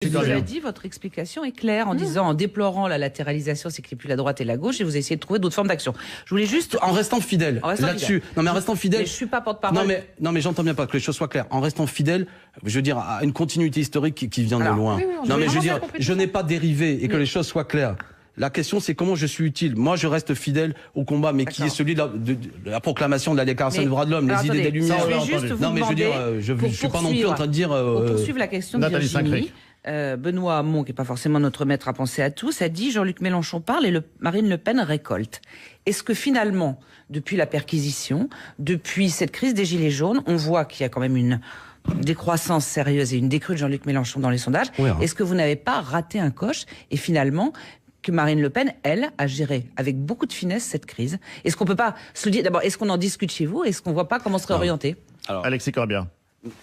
Vous avez dit, votre explication est claire en disant, en déplorant la latéralisation, c'est qu'il n'y ait plus la droite et la gauche, et vous essayez de trouver d'autres formes d'action. Je voulais juste... En restant fidèle là-dessus. Non, mais en restant fidèle... Mais je suis pas porte-parole. Non, mais j'entends bien pas que les choses soient claires. En restant fidèle, je veux dire, à une continuité historique qui vient de loin. Oui, non, mais je veux dire, je n'ai pas dérivé et que les choses soient claires. La question, c'est comment je suis utile. Moi, je reste fidèle au combat, mais qui est celui de la proclamation de la Déclaration des droits de l'homme, les idées des Lumières. Je vais juste vous non, mais je veux dire, je suis pas non plus en train de dire... Pour poursuivre la question de Virginie, Benoît Hamon, qui n'est pas forcément notre maître à penser à tous, a dit Jean-Luc Mélenchon parle et Marine Le Pen récolte. Est-ce que finalement, depuis la perquisition, depuis cette crise des Gilets jaunes, on voit qu'il y a quand même une décroissance sérieuse et une décrue de Jean-Luc Mélenchon dans les sondages. Oui, hein. Est-ce que vous n'avez pas raté un coche et finalement que Marine Le Pen, elle, a géré avec beaucoup de finesse cette crise? Est-ce qu'on peut pas se le dire d'abord? Est-ce qu'on en discute chez vous? Est-ce qu'on voit pas comment se réorienter? Alors, Alexis Corbière.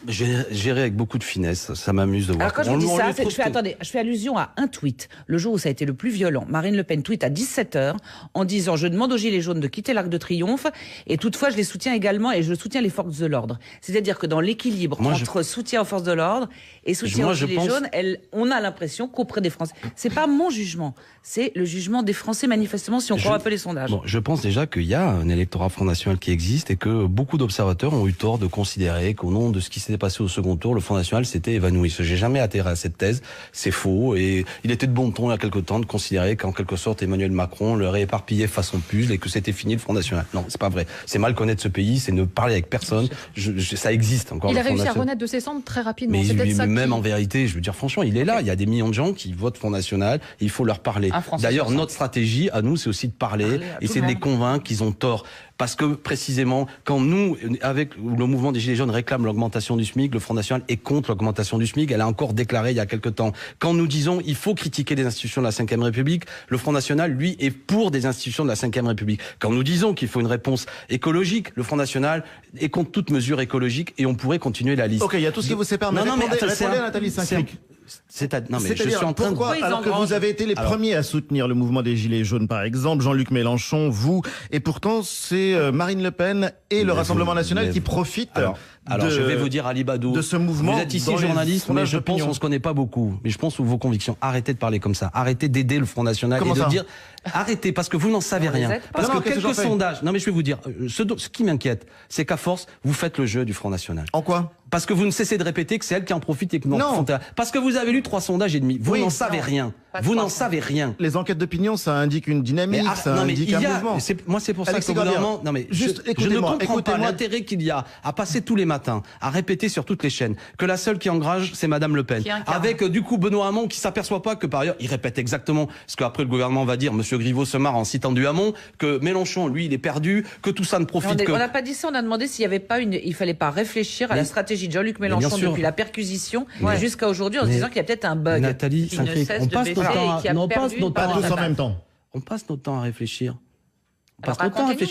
Gérer avec beaucoup de finesse, ça m'amuse de voir. Alors quand je vous dis ça, je fais allusion à un tweet, le jour où ça a été le plus violent. Marine Le Pen tweet à 17h en disant « Je demande aux Gilets jaunes de quitter l'Arc de Triomphe et toutefois je les soutiens également et je soutiens les forces de l'ordre. » C'est-à-dire que dans l'équilibre entre soutien aux forces de l'ordre et soutien aux Gilets jaunes, on a l'impression qu'auprès des Français... C'est pas mon jugement, c'est le jugement des Français manifestement si on croit un peu les sondages. Bon, je pense déjà qu'il y a un électorat Front National qui existe et que beaucoup d'observateurs ont eu tort de considérer qu'au nom de ce qui s'était passé au second tour, le Front National s'était évanoui. J'ai jamais atterri à cette thèse, c'est faux, et il était de bon ton il y a quelque temps de considérer qu'en quelque sorte Emmanuel Macron le rééparpillait façon puzzle et que c'était fini le Front National. Non, c'est pas vrai. C'est mal connaître ce pays, c'est ne parler avec personne. Ça existe encore. Il a réussi à renaître de ses cendres très rapidement. Mais même en vérité, je veux dire franchement, il est là. Il y a des millions de gens qui votent Front National. Il faut leur parler. D'ailleurs, notre stratégie à nous, c'est aussi de parler et c'est de les convaincre qu'ils ont tort. Parce que précisément, quand nous, avec le mouvement des Gilets jaunes, réclame l'augmentation du SMIC, le Front National est contre l'augmentation du SMIC. Elle a encore déclaré il y a quelque temps. Quand nous disons il faut critiquer les institutions de la Ve République, le Front National, lui, est pour des institutions de la Ve République. Quand nous disons qu'il faut une réponse écologique, le Front National est contre toute mesure écologique et on pourrait continuer la liste. Ok, il y a tout ce qui vous sépare. Mais répondez à Nathalie Saint-Cric. C'est-à-dire, pourquoi, alors que vous avez été les premiers à soutenir le mouvement des Gilets jaunes, par exemple, Jean-Luc Mélenchon, vous, et pourtant c'est Marine Le Pen et le Rassemblement national qui profitent alors je vais vous dire, Ali Badou, de ce mouvement. Vous êtes ici journaliste, mais je pense qu'on se connaît pas beaucoup. Mais je pense vos convictions. Arrêtez de parler comme ça. Arrêtez d'aider le Front National et de dire arrêtez parce que vous n'en savez rien. Parce que quelques sondages. Non mais je vais vous dire, ce qui m'inquiète, c'est qu'à force vous faites le jeu du Front National. En quoi? Parce que vous ne cessez de répéter que c'est elle qui en profite et que non. Parce que vous avez lu 3 sondages et demi. Vous n'en savez rien. Vous n'en savez rien. Les enquêtes d'opinion, ça indique une dynamique, ça indique un mouvement. Moi, c'est pour ça que non, mais je ne comprends pas l'intérêt qu'il y a à passer tous les matins, à répéter sur toutes les chaînes que la seule qui engage, c'est Madame Le Pen. Avec du coup Benoît Hamon qui s'aperçoit pas que par ailleurs, il répète exactement ce qu'après le gouvernement va dire. Monsieur Griveaux se marre en citant du Hamon, que Mélenchon, lui, il est perdu, que tout ça ne profite que... On n'a pas dit ça, on a demandé s'il y avait pas il fallait pas réfléchir à la stratégie de Jean-Luc Mélenchon depuis la perquisition jusqu'à aujourd'hui en se disant qu'il y a peut-être un bug. Nathalie, on passe notre temps On passe notre temps à réfléchir.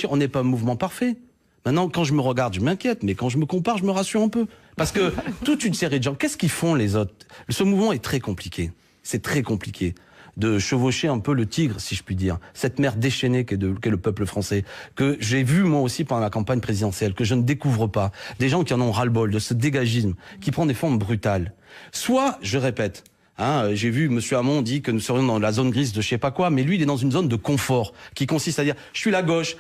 On n'est pas un mouvement parfait. Maintenant, quand je me regarde, je m'inquiète, mais quand je me compare, je me rassure un peu. Parce que toute une série de gens, qu'est-ce qu'ils font les autres? Ce mouvement est très compliqué. C'est très compliqué de chevaucher un peu le tigre, si je puis dire. Cette mer déchaînée qu'est le peuple français, que j'ai vu moi aussi pendant la campagne présidentielle, que je ne découvre pas. Des gens qui en ont ras-le-bol de ce dégagisme, qui prend des formes brutales. Soit, je répète, j'ai vu Monsieur Hamon dit que nous serions dans la zone grise de je sais pas quoi, mais lui il est dans une zone de confort qui consiste à dire je suis la gauche,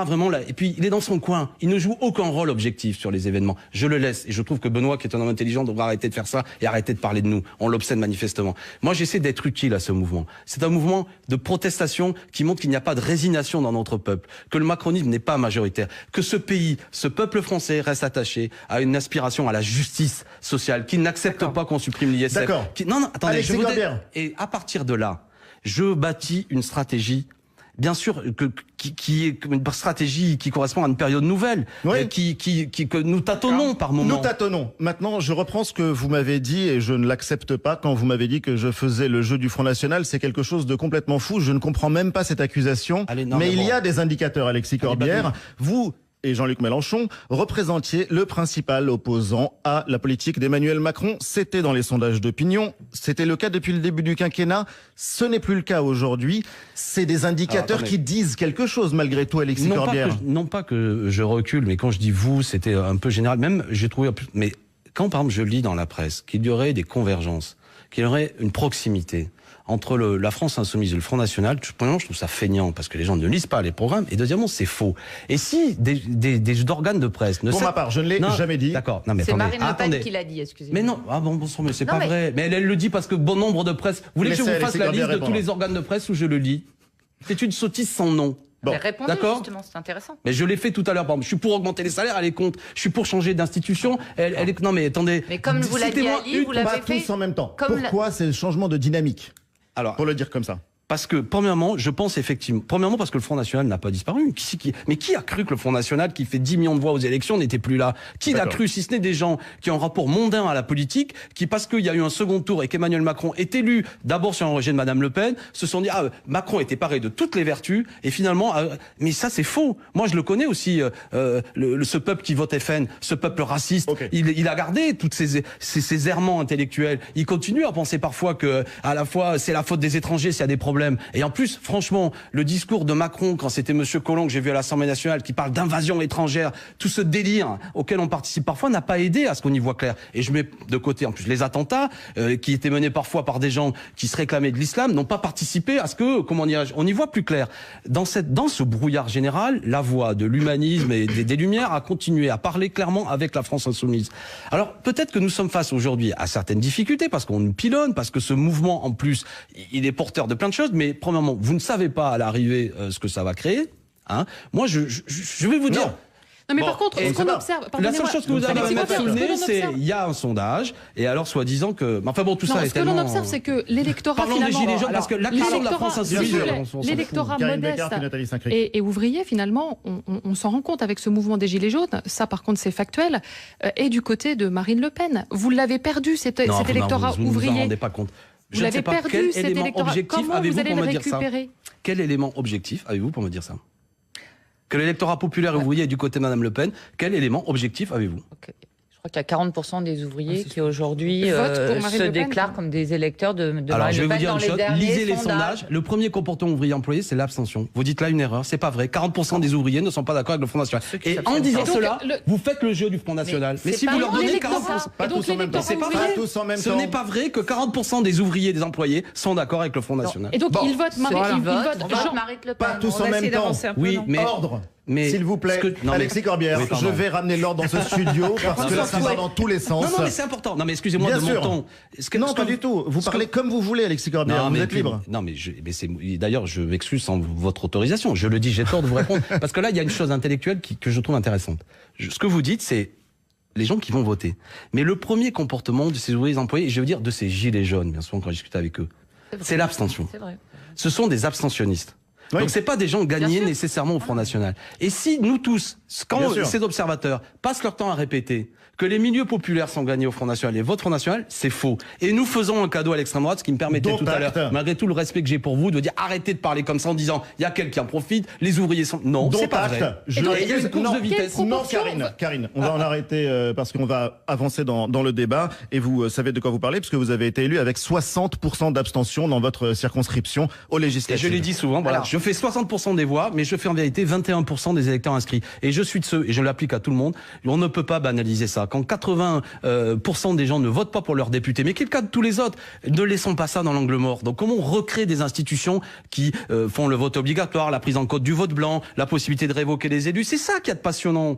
vraiment là, et puis il est dans son coin, il ne joue aucun rôle objectif sur les événements. Je le laisse et je trouve que Benoît, qui est un homme intelligent, devrait arrêter de faire ça et arrêter de parler de nous. On l'obsède manifestement. Moi j'essaie d'être utile à ce mouvement. C'est un mouvement de protestation qui montre qu'il n'y a pas de résignation dans notre peuple, que le macronisme n'est pas majoritaire, que ce pays, ce peuple français reste attaché à une aspiration à la justice sociale, qu'il n'accepte pas qu'on supprime l'ISF. Non, attendez, et à partir de là, je bâtis une stratégie, bien sûr, qui est une stratégie qui correspond à une période nouvelle, que nous tâtonnons par moments. Nous tâtonnons. Maintenant, je reprends ce que vous m'avez dit et je ne l'accepte pas quand vous m'avez dit que je faisais le jeu du Front National. C'est quelque chose de complètement fou. Je ne comprends même pas cette accusation. Mais il y a des indicateurs, Alexis Corbière. Vous et Jean-Luc Mélenchon représentiez le principal opposant à la politique d'Emmanuel Macron. C'était dans les sondages d'opinion, c'était le cas depuis le début du quinquennat, ce n'est plus le cas aujourd'hui. C'est des indicateurs qui disent quelque chose malgré tout, Alexis Corbière. Non pas que je recule, mais quand je dis vous, c'était un peu général. Même j'ai trouvé... Mais quand par exemple je lis dans la presse qu'il y aurait des convergences, qu'il y aurait une proximité entre la France insoumise et le Front National. Premièrement, je trouve ça feignant parce que les gens ne lisent pas les programmes. Et deuxièmement, c'est faux. Et si des organes de presse ne... Pour ma part, je ne l'ai jamais dit. D'accord. C'est Marine Le Pen qui l'a dit, excusez-moi. Mais non, mais c'est pas vrai. Mais elle le dit parce que bon nombre de presse... Vous voulez que je vous fasse la liste de tous les organes de presse où je le lis? C'est une sottise sans nom. Bon. Répondez justement, c'est intéressant. Mais je l'ai fait tout à l'heure. Je suis pour augmenter les salaires, elle est contre. Je suis pour changer d'institution. Elle est... Non mais attendez. Mais comme vous l'avez dit, vous l'avez fait tous en même temps. Pourquoi c'est le changement de dynamique? Alors, pour le dire comme ça. Parce que, premièrement, je pense effectivement... Premièrement, parce que le Front National n'a pas disparu. Mais qui a cru que le Front National, qui fait 10 millions de voix aux élections, n'était plus là? Qui l'a cru, si ce n'est des gens qui ont un rapport mondain à la politique, qui, parce qu'il y a eu un second tour et qu'Emmanuel Macron est élu d'abord sur un rejet de Madame Le Pen, se sont dit, Macron était paré de toutes les vertus, et finalement... mais ça, c'est faux. Moi, je le connais aussi, ce peuple qui vote FN, ce peuple raciste. Okay. Il a gardé toutes ces errements intellectuels. Il continue à penser parfois que, à la fois, c'est la faute des étrangers s'il y a des problèmes. Et en plus, franchement, le discours de Macron, quand c'était Monsieur Collomb que j'ai vu à l'Assemblée nationale, qui parle d'invasion étrangère, tout ce délire auquel on participe parfois n'a pas aidé à ce qu'on y voit clair. Et je mets de côté, en plus, les attentats, qui étaient menés parfois par des gens qui se réclamaient de l'islam, n'ont pas participé à ce que, comment dirais-je, on y voit plus clair. Dans ce brouillard général, la voix de l'humanisme et des Lumières a continué à parler clairement avec la France insoumise. Alors, peut-être que nous sommes face aujourd'hui à certaines difficultés, parce qu'on nous pilonne, parce que ce mouvement, en plus, il est porteur de plein de choses. Mais premièrement, vous ne savez pas à l'arrivée ce que ça va créer. Hein. Moi, je vais vous dire... Non mais par contre, ce qu'on observe... La seule chose que vous avez à mettre sous le nez, c'est il y a un sondage, et alors soi-disant que... Enfin bon, tout ça est tellement... Ce que l'on observe, c'est que l'électorat finalement... Parlons des Gilets jaunes, parce que la question de la France insoumise... L'électorat modeste et ouvrier, finalement, on s'en rend compte avec ce mouvement des Gilets jaunes, ça par contre c'est factuel, est du côté de Marine Le Pen. Vous l'avez perdu, cet électorat ouvrier. Vous ne vous en rendez pas compte. Vous l'avez perdu, cet électorat. Comment vous allez le récupérer? Quel élément objectif avez-vous pour me dire ça? Que l'électorat populaire et ouvrier est du côté de Mme Le Pen, quel élément objectif avez-vous? Je crois qu'il y a 40% des ouvriers qui aujourd'hui se déclarent comme des électeurs de Marine Le Pen. Alors je vais vous dire une chose, lisez les sondages. Le premier comportement ouvrier employé, c'est l'abstention. Vous dites là une erreur, c'est pas vrai. 40% des ouvriers ne sont pas d'accord avec le Front National. Et en disant cela, vous faites le jeu du Front National. Mais si vous leur donnez 40%, pas tous en même temps. C'est pas vrai. Ce n'est pas vrai que 40% des ouvriers et des employés sont d'accord avec le Front National. Et donc ils votent Marine Le Pen. Pas tous en même temps. Oui, mais ordre. S'il vous plaît, Alexis Corbière, je vais ramener l'ordre dans ce studio parce que là, ça va dans tous les sens. Non, mais c'est important. Non, mais excusez-moi de mon ton. Non, pas du tout. Vous parlez comme vous voulez, Alexis Corbière. Vous êtes libre. Non, mais d'ailleurs, je m'excuse sans votre autorisation. Je le dis, j'ai tort de vous répondre. Parce que là, il y a une chose intellectuelle que je trouve intéressante. Ce que vous dites, c'est les gens qui vont voter. Mais le premier comportement de ces ouvriers employés, je veux dire de ces gilets jaunes, bien souvent quand je discute avec eux, c'est l'abstention. C'est vrai. Ce sont des abstentionnistes. Oui. Donc c'est pas des gens gagnés nécessairement au Front National. Et si nous tous, quand ces observateurs passent leur temps à répéter que les milieux populaires sont gagnés au Front National et votre Front National, c'est faux. Et nous faisons un cadeau à l'extrême droite, ce qui me permettait tout à l'heure, malgré tout le respect que j'ai pour vous, de dire arrêtez de parler comme ça en disant il y a quelqu'un qui en profite, les ouvriers sont... Non, c'est pas vrai. Il y a une course de vitesse. Non, Karine, on va en arrêter parce qu'on va avancer dans le débat et vous savez de quoi vous parlez parce que vous avez été élu avec 60% d'abstention dans votre circonscription aux législatives. Et je l'ai dit souvent, voilà, je fais 60% des voix, mais je fais en vérité 21% des électeurs inscrits. Et je suis de ceux, et je l'applique à tout le monde, on ne peut pas banaliser ça. Quand 80% des gens ne votent pas pour leurs députés, mais quel cas de tous les autres, ne laissons pas ça dans l'angle mort. Donc comment on recrée des institutions qui font le vote obligatoire, la prise en compte du vote blanc, la possibilité de révoquer les élus, c'est ça qui est passionnant.